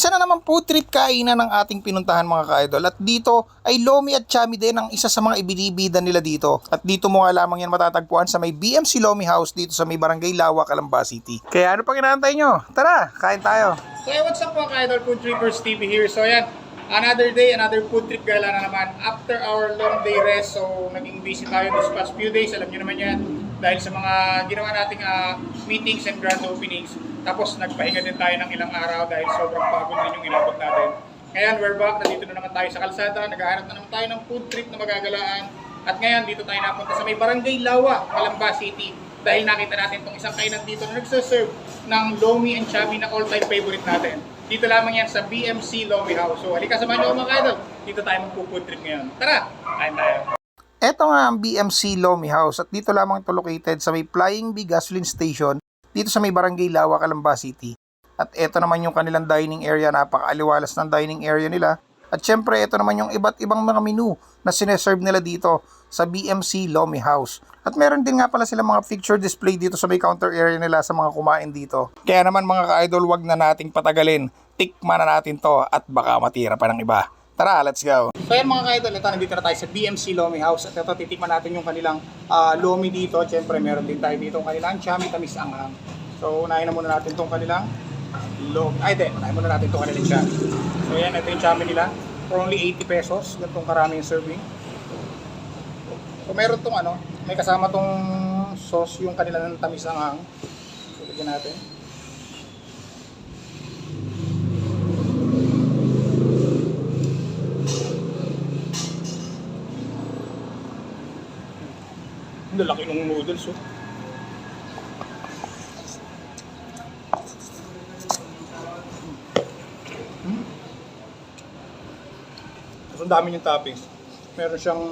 Isa na naman food trip kainan ng ating pinuntahan mga ka-idol, at dito ay Lomi at Chami din ang isa sa mga ibinibida nila dito. At dito mo nga lamang yan matatagpuan sa may BMC Lomi House dito sa may Barangay Lawa, Calamba City. Kaya ano pang inaantay nyo? Tara, kain tayo! So what's up mga ka-idol, Food Trippers TV here. So yan, another day, another food trip gala na naman after our long day rest. So naging busy tayo this past few days, alam nyo naman yan, dahil sa mga ginawa nating meetings and grand openings. Tapos nagpahinga din tayo ng ilang araw dahil sobrang pagod din yung inabot natin. Ngayon we're back, nandito na naman tayo sa kalsada, naghahanap na naman tayo ng food trip na magagalaan. At ngayon dito tayo napunta sa may Barangay Lawa, Calamba City. Dahil nakita natin itong isang kainan dito na nagsaserve ng Lomi and Chami na all-time favorite natin. Dito lamang yan sa BMC Lomi House. So halika, samahan nyo mga idol. Dito tayo magpo-food trip ngayon. Tara, kain tayo. Ito nga ang BMC Lomi House at dito lamang ito located sa may Flying Bee Gasoline Station dito sa may Barangay Lawa, Calamba City. At ito naman yung kanilang dining area, napakaaliwalas ng dining area nila. At syempre ito naman yung iba't ibang mga menu na sineserve nila dito sa BMC Lomi House. At meron din nga pala silang mga picture display dito sa may counter area nila sa mga kumain dito. Kaya naman mga ka-idol, wag na nating patagalin. Tikman na natin to at baka matira pa ng iba. Tara, let's go! So yan mga ka-idol, ito nandito na tayo sa BMC Lomi House. At ito titikman natin yung kanilang Lomi dito. Siyempre meron din tayo dito yung kanilang Chami Tamis Anghang. So unahin na muna natin itong kanilang Lomi. Unahin muna natin itong kanilang Chami. So yan, ito yung Chami nila. For only 80 pesos. Ganitong karaming serving. So meron tong may kasama tong sauce yung kanilang Tamis Anghang. So lagyan natin. Ang laki ng noodles, oh. Ang dami yung toppings. Meron siyang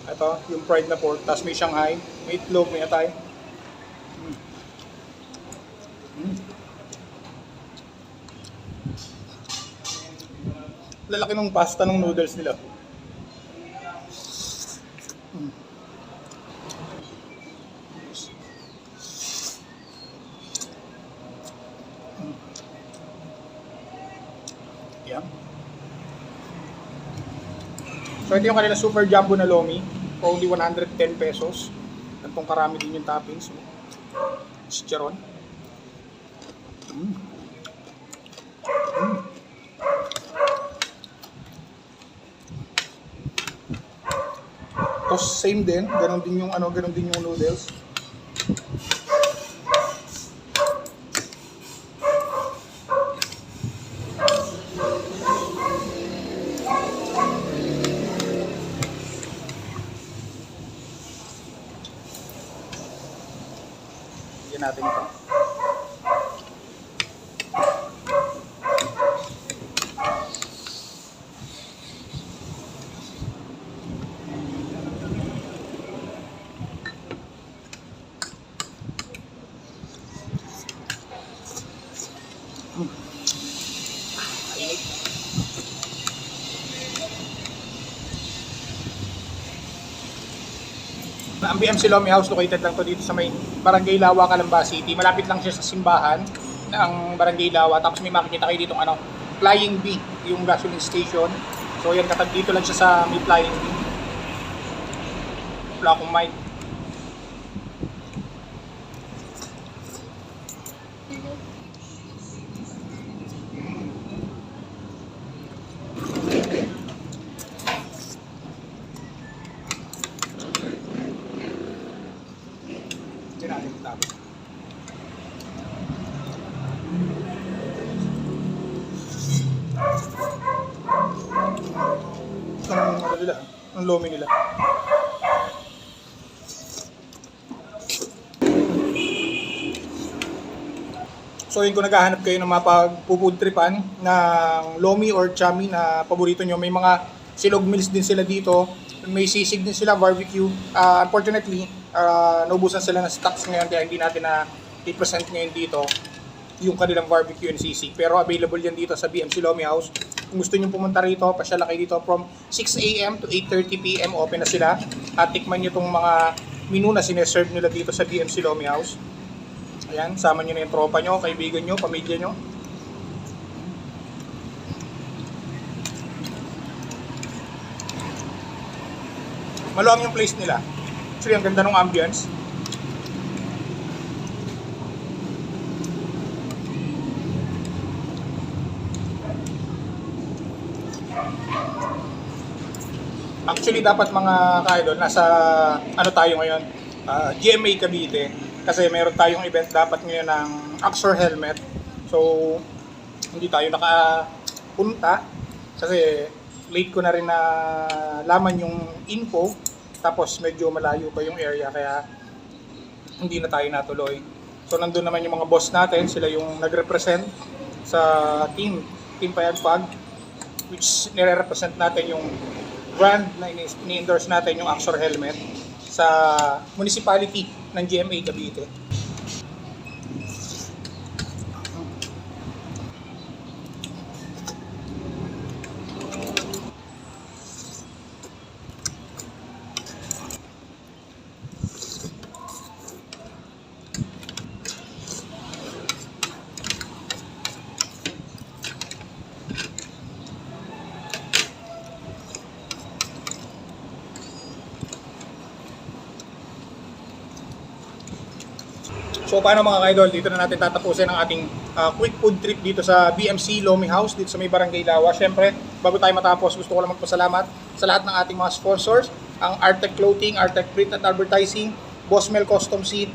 ito, yung fried na pork, tapos may Shanghai, may itlog, may atay. Lalaki ng pasta ng noodles nila. Yeah. So ito yung kanila super jumbo na Lomi for only 110 pesos. Gantong karami din yung toppings. Chicharon. Tapos same din, ganun din yung noodles. Yan natin ito. Ang BMC Lomi House located lang to dito sa may Barangay Lawa, Calamba City. Malapit lang siya sa simbahan ng Barangay Lawa. Tapos may makikita kayo dito Flying Bee, yung gasoline station. So yan, katag dito lang siya sa may Flying Bee. Wala akong mic. Ang Lomi nila. So yun, kung naghahanap kayo ng mapagpupudtripan ng Lomi or Chami na paborito nyo, may mga silog meals din sila dito. May sisig din sila, barbecue. Unfortunately, naubusan sila ng stocks ngayon kaya hindi natin na i-present ngayon dito yung kanilang barbecue and sisig. Pero available yan dito sa BMC Lomi House. Kung gusto nyo pumunta rito, pasyala kayo dito from 6 a.m. to 8:30 p.m. open na sila. At tikman nyo itong mga menu na sineserve nila dito sa BMC Lomi House. Ayan, sama nyo na yung tropa nyo, kaibigan nyo, pamilya nyo. Maluwang yung place nila. Actually, ang ganda ng ambience. Actually, dapat mga ka-idol, nasa ano tayo ngayon, GMA Cavite. Kasi meron tayong event dapat ngayon ng Axor helmet. So, hindi tayo nakapunta kasi late ko na rin na laman yung info. Tapos medyo malayo pa yung area kaya hindi na tayo natuloy. So, nandun naman yung mga boss natin. Sila yung nagrepresent sa Team Payagpag, which nire-represent natin yung brand na ini-endorse natin, yung Axor helmet sa municipality ng GMA Cavite. So paano mga ka-idol, dito na natin tatapusin ang ating quick food trip dito sa BMC Lomi House dito sa may Barangay Lawa. Siyempre, bago tayo matapos, gusto ko lang magpasalamat sa lahat ng ating mga sponsors, ang Artec Clothing, Artec Print at Advertising, Bossmel Custom Seat,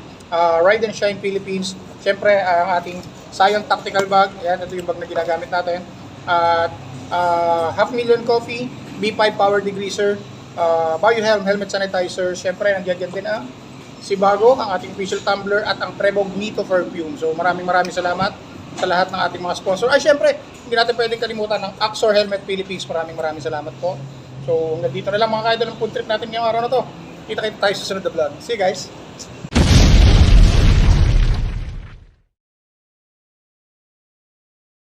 Ride and Shine Philippines, siyempre ang ating Scion Tactical Bag, yan, ito yung bag na ginagamit natin, at Half Million Coffee, B5 Power Degreaser, BioHelm Helmet Sanitizer, siyempre nandiyan din ang si Bago, ang ating official tumbler at ang Trebog Nito Perfume. So maraming salamat sa lahat ng ating mga sponsor. Ay syempre, hindi natin pwedeng kalimutan ng Axor Helmet Philippines. Maraming salamat po. So hanggang dito na lang mga ka-idol ng food trip natin ngayong araw na to. Kita tayo sa sunod na vlog. See you guys!